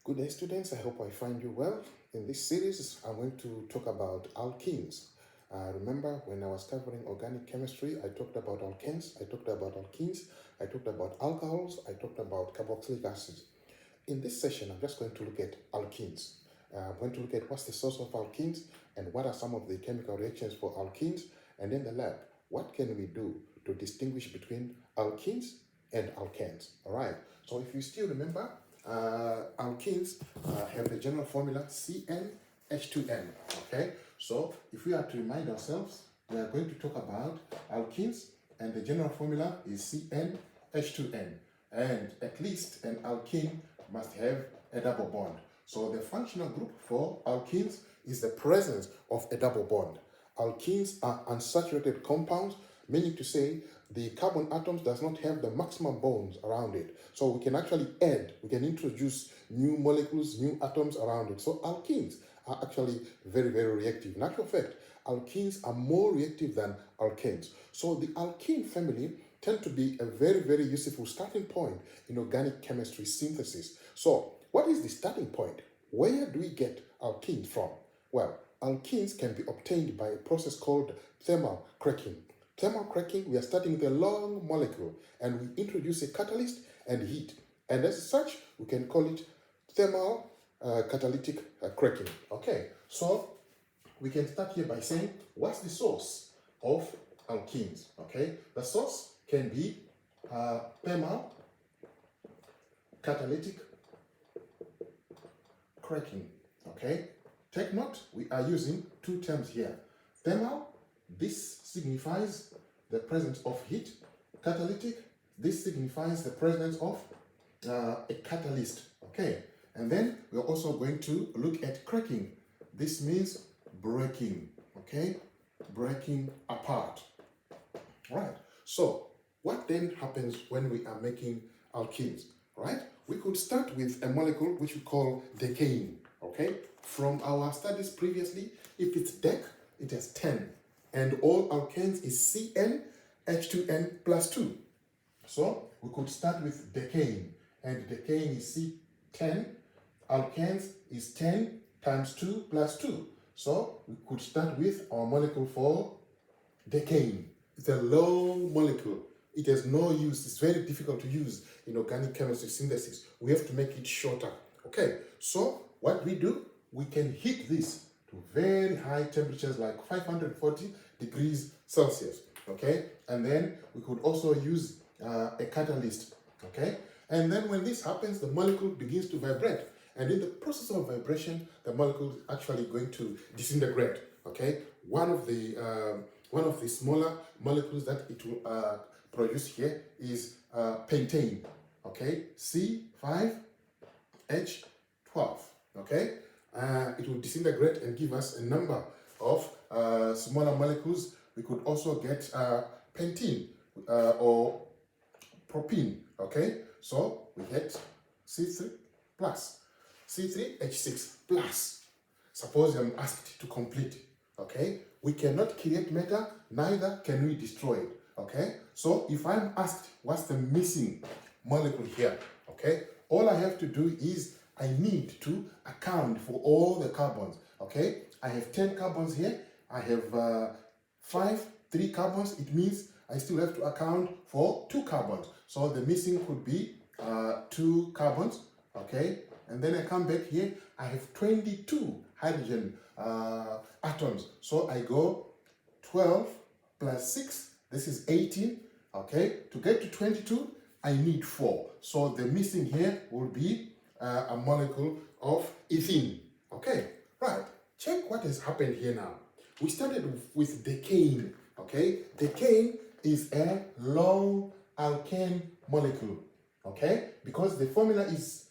Good day, students. I hope I find you well. In this series, I'm going to talk about alkenes. Remember, when I was covering organic chemistry, I talked about alkenes, I talked about alkenes, I talked about alcohols, I talked about carboxylic acids. In this session, I'm just going to look at alkenes. I'm going to look at what's the source of alkenes and what are some of the chemical reactions for alkenes. And in the lab, what can we do to distinguish between alkenes and alkanes? All right. So if you still remember, alkenes have the general formula CnH2n. Okay. So if we are to remind ourselves, we are going to talk about alkenes, and the general formula is CnH2n. And at least an alkene must have a double bond. So the functional group for alkenes is the presence of a double bond. Alkenes are unsaturated compounds, meaning to say the carbon atoms does not have the maximum bonds around it. So we can actually add, we can introduce new molecules, new atoms around it. So alkenes are actually very, very reactive. In actual fact, alkenes are more reactive than alkanes. So the alkene family tend to be a very, very useful starting point in organic chemistry synthesis. So what is the starting point? Where do we get alkenes from? Well, alkenes can be obtained by a process called thermal cracking. Thermal cracking, we are starting with a long molecule and we introduce a catalyst and heat. And as such, we can call it thermal catalytic cracking. Okay, so we can start here by saying, what's the source of alkenes? Okay, the source can be thermal catalytic cracking. Okay, take note, we are using two terms here. Thermal, this signifies the presence of heat. Catalytic, this signifies the presence of a catalyst. Okay, and then we're also going to look at cracking. This means breaking. Okay, breaking apart. Right. So what then happens when we are making alkenes? Right? We could start with a molecule which we call decane. Okay. From our studies previously, if it's dec, it has 10, and all alkanes is CnH2n plus 2. So we could start with decane, and decane is C10. Alkanes is 10 times 2 plus 2. So we could start with our molecule for decane. It's a long molecule. It has no use. It's very difficult to use in organic chemistry synthesis. We have to make it shorter. Okay, so what we do, we can heat this to very high temperatures like 540 degrees Celsius. Okay, and then we could also use a catalyst. Okay, and then when this happens, the molecule begins to vibrate. And in the process of vibration, the molecule is actually going to disintegrate. Okay, one of the smaller molecules that it will produce here is pentane. Okay, C5H12. Okay, it will disintegrate and give us a number of smaller molecules. We could also get pentene or propene. Okay, so we get C3 plus, C3H6 plus. Suppose I'm asked to complete. Okay, we cannot create matter, neither can we destroy it. Okay, so if I'm asked what's the missing molecule here, okay, all I have to do is I need to account for all the carbons. Okay, I have 10 carbons here, I have 3 carbons. It means I still have to account for 2 carbons. So the missing could be 2 carbons. Okay, and then I come back here, I have 22 hydrogen atoms. So I go 12 plus 6, this is 18. Okay, to get to 22, I need 4. So the missing here will be a molecule of ethene. Okay, right. Check what has happened here now. We started with decane. Okay, decane is a long alkane molecule. Okay, because the formula is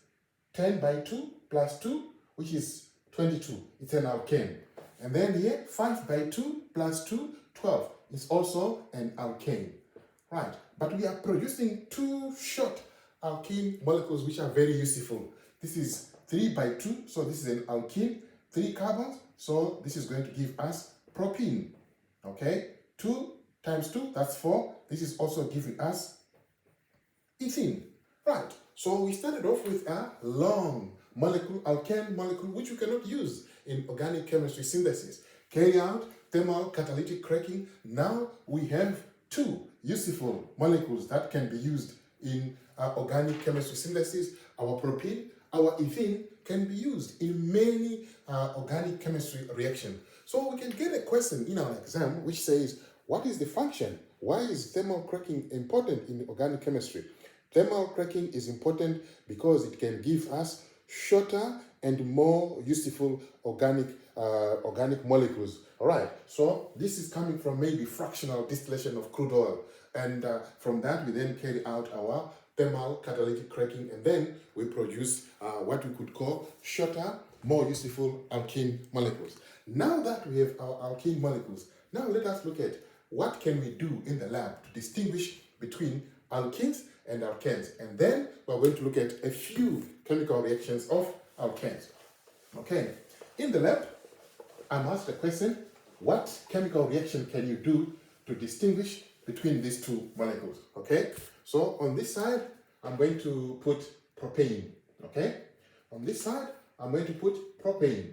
10 by 2 plus 2, which is 22. It's an alkane. And then here, 5 by 2 plus 2, 12. It's also an alkane. Right. But we are producing 2 short alkene molecules which are very useful. This is 3 by 2, so this is an alkene. 3 carbons, so this is going to give us propene. Okay. 2 times 2, that's 4. This is also giving us ethene. Right. So we started off with a long molecule, alkane molecule, which we cannot use in organic chemistry synthesis. Carry out thermal catalytic cracking. Now we have two useful molecules that can be used in organic chemistry synthesis. Our propene, our ethene can be used in many organic chemistry reactions. So we can get a question in our exam which says, what is the function? Why is thermal cracking important in organic chemistry? Thermal cracking is important because it can give us shorter and more useful organic molecules. All right, so this is coming from maybe fractional distillation of crude oil, and from that we then carry out our thermal catalytic cracking, and then we produce what we could call shorter, more useful alkene molecules. Now that we have our alkene molecules, now let us look at what can we do in the lab to distinguish between alkenes and alkanes, and then we're going to look at a few chemical reactions of alkanes. Okay, in the lab, I'm asked a question: what chemical reaction can you do to distinguish between these two molecules? Okay, so on this side, I'm going to put propane. Okay, on this side, I'm going to put propane.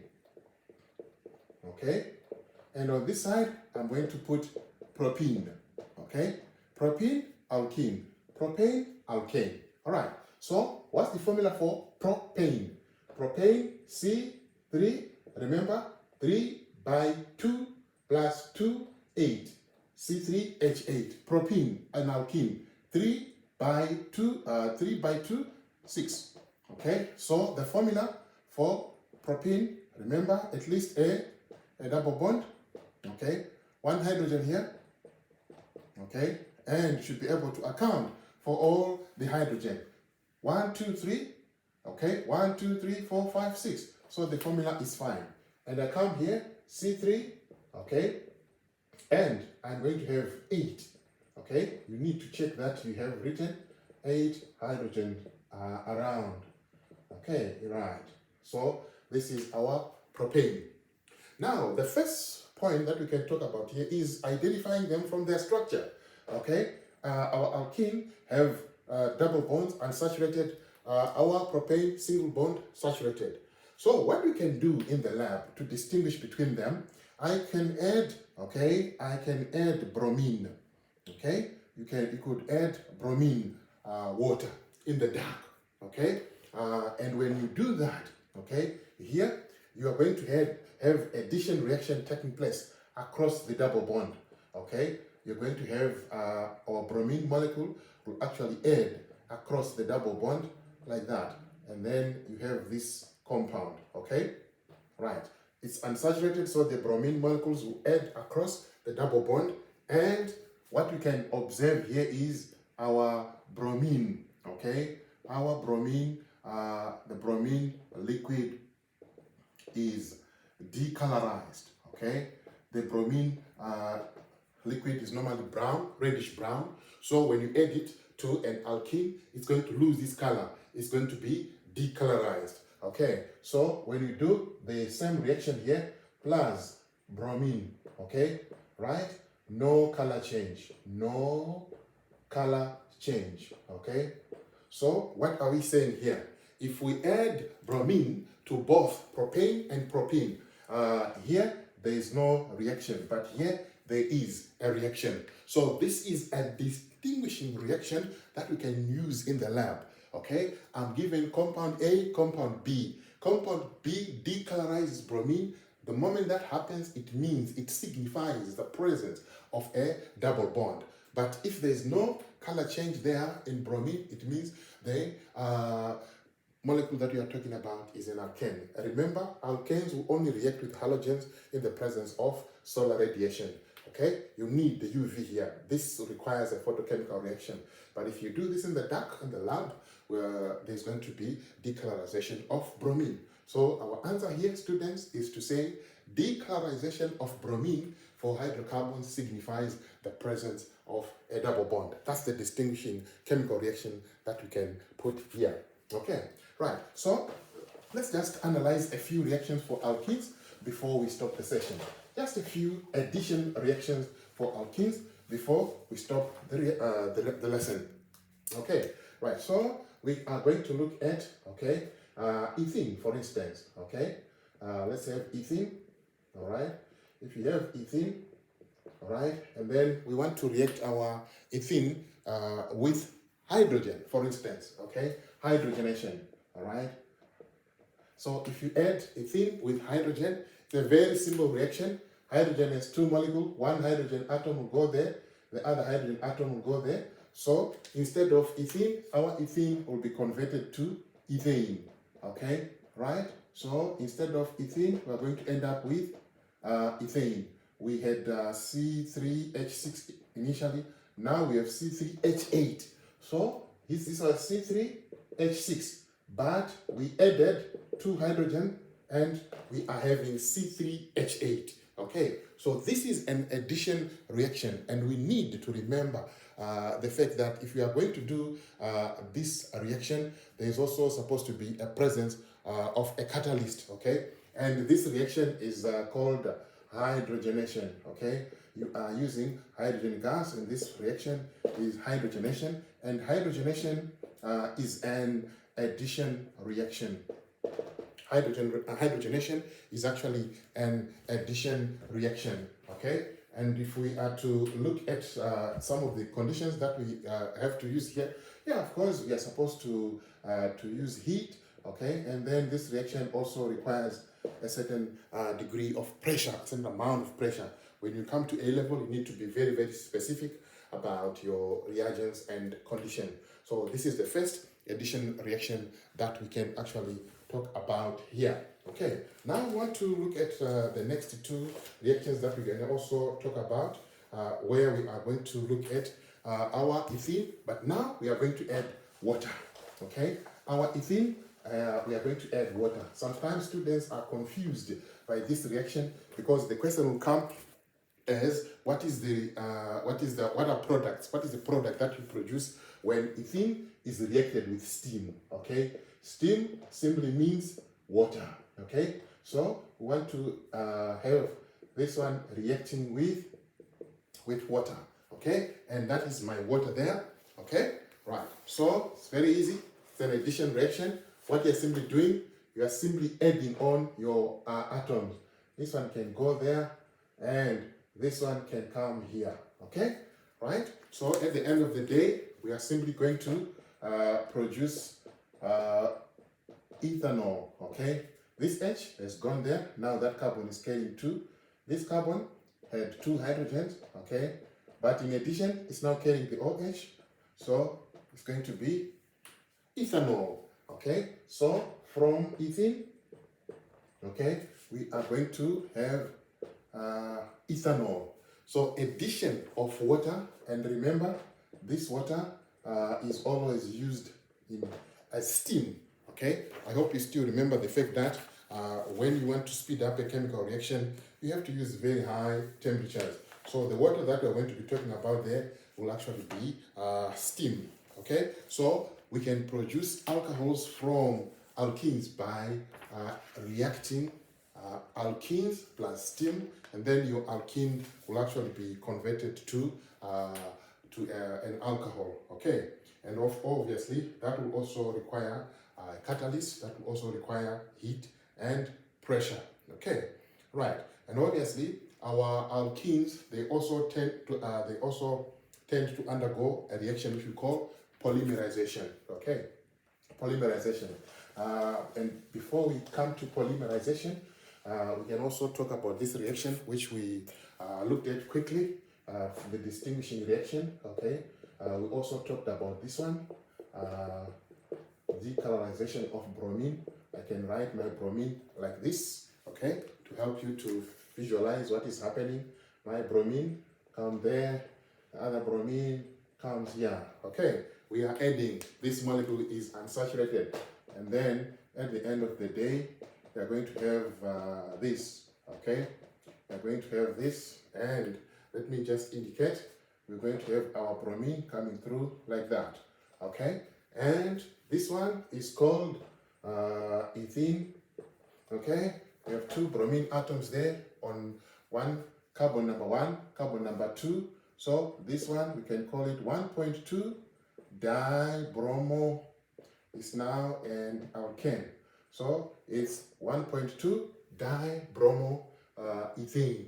Okay, and on this side, I'm going to put propene. Okay, propene, alkene, propane, alkane. All right, so what's the formula for propane? Propane, C3, remember, 3 by 2 plus 2, 8. C3H8. Propene, an alkene, 3 by 2, 6. Okay, so the formula for propene, remember, at least a double bond. Okay, one hydrogen here. Okay, and you should be able to account for all the hydrogen. 1, 2, 3. Okay, 1, 2, 3, 4, 5, 6. So the formula is fine. And I come here, C3, okay, and I'm going to have 8. Okay, you need to check that you have written 8 hydrogen around. Okay, right. So this is our propane. Now, the first point that we can talk about here is identifying them from their structure. Okay, our alkene have double bonds unsaturated. Our propane single bond saturated. So what we can do in the lab to distinguish between them, I can add bromine. Okay, you could add bromine water in the dark. Okay, and when you do that, okay, here you are going to have addition reaction taking place across the double bond. Okay, you're going to have our bromine molecule will actually add across the double bond like that, and then you have this compound. Okay, right, it's unsaturated, so the bromine molecules will add across the double bond, and what we can observe here is our bromine. Okay, our bromine, the bromine liquid is decolorized. Okay, the bromine liquid is normally brown, reddish brown, so when you add it to an alkene, it's going to lose this color. It's going to be decolorized. Okay, so when you do the same reaction here, plus bromine, okay, right? No color change, no color change, okay? So what are we saying here? If we add bromine to both propane and propene, here there is no reaction, but here there is a reaction. So this is a distinguishing reaction that we can use in the lab. Okay, I'm given compound A, compound B. Compound B decolorizes bromine. The moment that happens, it means, it signifies the presence of a double bond. But if there's no color change there in bromine, it means the molecule that you are talking about is an alkane. Remember, alkanes will only react with halogens in the presence of solar radiation. Okay, you need the UV here. This requires a photochemical reaction. But if you do this in the dark, in the lab, where there's going to be decolorization of bromine. So our answer here, students, is to say decolorization of bromine for hydrocarbons signifies the presence of a double bond. That's the distinguishing chemical reaction that we can put here. Okay, right. So let's just analyze a few reactions for alkenes before we stop the session. Just a few addition reactions for alkenes before we stop the lesson. Okay, right. So we are going to look at, okay, ethene, for instance, okay? Let's have ethene, all right? If you have ethene, all right, and then we want to react our ethene with hydrogen, for instance, okay? Hydrogenation, all right? So if you add ethene with hydrogen, it's a very simple reaction. Hydrogen has two molecules, one hydrogen atom will go there, the other hydrogen atom will go there. So instead of ethene, our ethene will be converted to ethane, okay, right? So instead of ethene, we're going to end up with ethane. We had C3H6 initially, now we have C3H8. So this is our C3H6, but we added two hydrogen and we are having C3H8. Okay, so this is an addition reaction, and we need to remember the fact that if we are going to do this reaction, there is also supposed to be a presence of a catalyst, okay? And this reaction is called hydrogenation, okay? You are using hydrogen gas, and this reaction is hydrogenation, and hydrogenation is an addition reaction. Hydrogenation is actually an addition reaction, okay? And if we are to look at some of the conditions that we have to use here, yeah, of course, we are supposed to use heat, okay? And then this reaction also requires a certain degree of pressure, a certain amount of pressure. When you come to A level, you need to be very, very specific about your reagents and condition. So this is the first addition reaction that we can actually talk about here. Okay, now we want to look at the next two reactions that we can also talk about, where we are going to look at our ethene, but now we are going to add water. Okay, our ethene, we are going to add water. Sometimes students are confused by this reaction because the question will come as what are products? What is the product that you produce when ethene is reacted with steam? Okay, steam simply means water. Okay, so we want to have this one reacting with water. Okay, and that is my water there. Okay, right. So it's very easy. It's an addition reaction. What you're simply doing, you are simply adding on your atoms. This one can go there, and this one can come here. Okay, right? So at the end of the day, we are simply going to produce ethanol. Okay, this H has gone there. Now that carbon is carrying two. This carbon had two hydrogens. Okay, but in addition, it's now carrying the OH. So it's going to be ethanol. Okay, so from ethene, okay, we are going to have ethanol. So addition of water, and remember, this water is always used as steam. Okay, I hope you still remember the fact that when you want to speed up a chemical reaction, you have to use very high temperatures. So the water that we're going to be talking about there will actually be steam. Okay, so we can produce alcohols from alkenes by reacting alkenes plus steam, and then your alkene will actually be converted to an alcohol. Okay, and obviously that will also require a catalyst, that will also require heat and pressure. Okay, right, and obviously our alkenes, they also tend to undergo a reaction which we call polymerization. Okay, polymerization. And before we come to polymerization, we can also talk about this reaction which we looked at quickly, the distinguishing reaction. Okay, we also talked about this one, decolorization of bromine. I can write my bromine like this, okay, to help you to visualize what is happening. My bromine comes there, the other bromine comes here. Okay, we are adding, this molecule is unsaturated, and then at the end of the day we are going to have this. Okay, we are going to have this, and let me just indicate, we're going to have our bromine coming through like that. Okay, and this one is called ethene. Okay, we have two bromine atoms there on one carbon number 1, carbon number 2. So this one we can call it 1.2 dibromo is now an alkane. So it's 1.2 dibromoethane.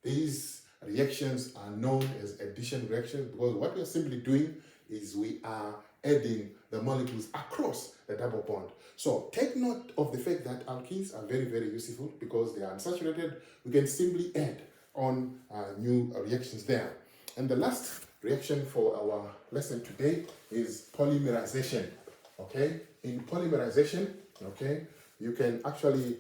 These reactions are known as addition reactions because what we are simply doing is we are adding the molecules across the double bond. So take note of the fact that alkenes are very, very useful because they are unsaturated. We can simply add on new reactions there. And the last reaction for our lesson today is polymerization. Okay, in polymerization, okay, you can actually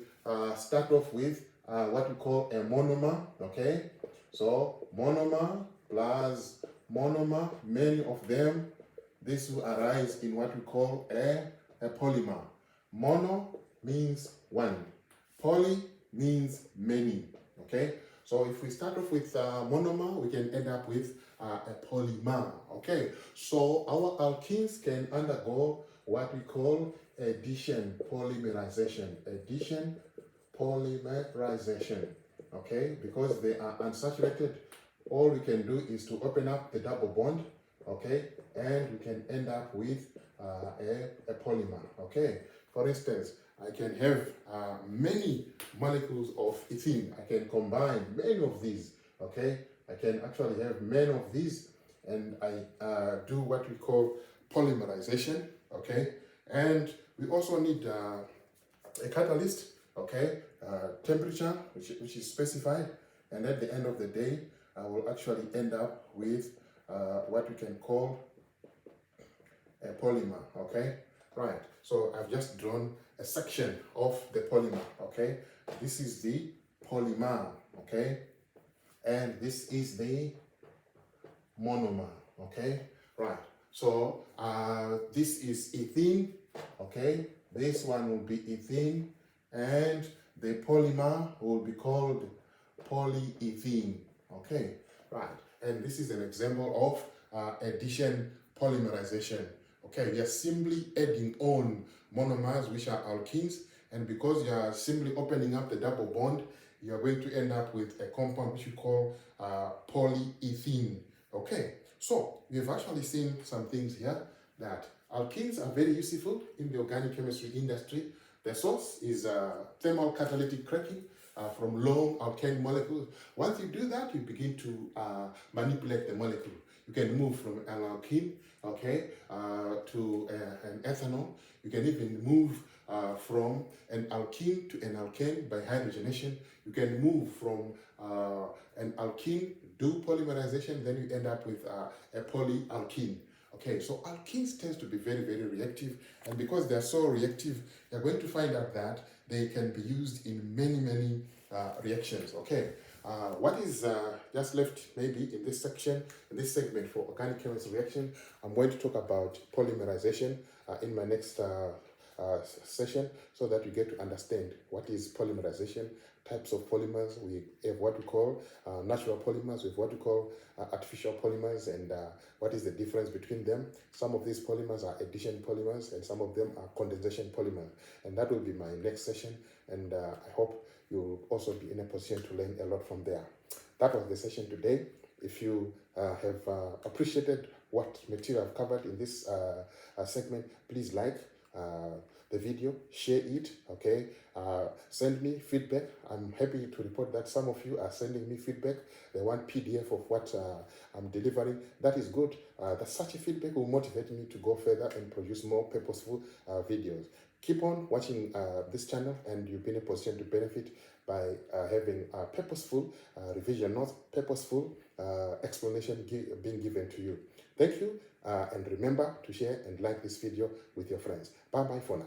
start off with what we call a monomer. Okay, so monomer plus monomer, many of them, this will arise in what we call a polymer. Mono means one, poly means many. Okay, so if we start off with monomer, we can end up with a polymer. Okay, so our alkenes can undergo what we call addition polymerization. Addition polymerization. Okay, because they are unsaturated, all we can do is to open up the double bond. Okay, and we can end up with a polymer. Okay, for instance, I can have many molecules of ethene. I can combine many of these. Okay, I can actually have many of these, and I do what we call polymerization. Okay, and we also need a catalyst. Okay, temperature which is specified, and at the end of the day, I will actually end up with what we can call a polymer. Okay, right. So I've just drawn a section of the polymer. Okay, this is the polymer. Okay, and this is the monomer. Okay, right. So this is ethene. Okay, this one will be ethene, and the polymer will be called polyethene. Okay, right. And this is an example of addition polymerization. Okay, we are simply adding on monomers, which are alkenes, and because you are simply opening up the double bond, you are going to end up with a compound which we call polyethene. Okay, so we've actually seen some things here that alkenes are very useful in the organic chemistry industry. The source is thermal catalytic cracking from long alkane molecules. Once you do that, you begin to manipulate the molecule. You can move from an alkene, okay, to an ethanol. You can even move from an alkene to an alkane by hydrogenation. You can move from an alkene, do polymerization, then you end up with a polyalkene. Okay, so alkenes tends to be very, very reactive, and because they are so reactive, you're going to find out that they can be used in many, many reactions. Okay, what is just left maybe in this section, in this segment for organic chemistry reaction, I'm going to talk about polymerization in my next session, so that you get to understand what is polymerization, types of polymers. We have what we call natural polymers, we have what we call artificial polymers, and what is the difference between them. Some of these polymers are addition polymers, and some of them are condensation polymers, and that will be my next session, and I hope you'll also be in a position to learn a lot from there. That was the session today. If you have appreciated what material I've covered in this segment, please like the video, share it, okay, send me feedback. I'm happy to report that some of you are sending me feedback. They want PDF of what I'm delivering. That is good. That such a feedback will motivate me to go further and produce more purposeful videos. Keep on watching this channel, and you'll be in a position to benefit by having purposeful revision notes, purposeful explanation being given to you. Thank you, and remember to share and like this video with your friends. Bye-bye for now.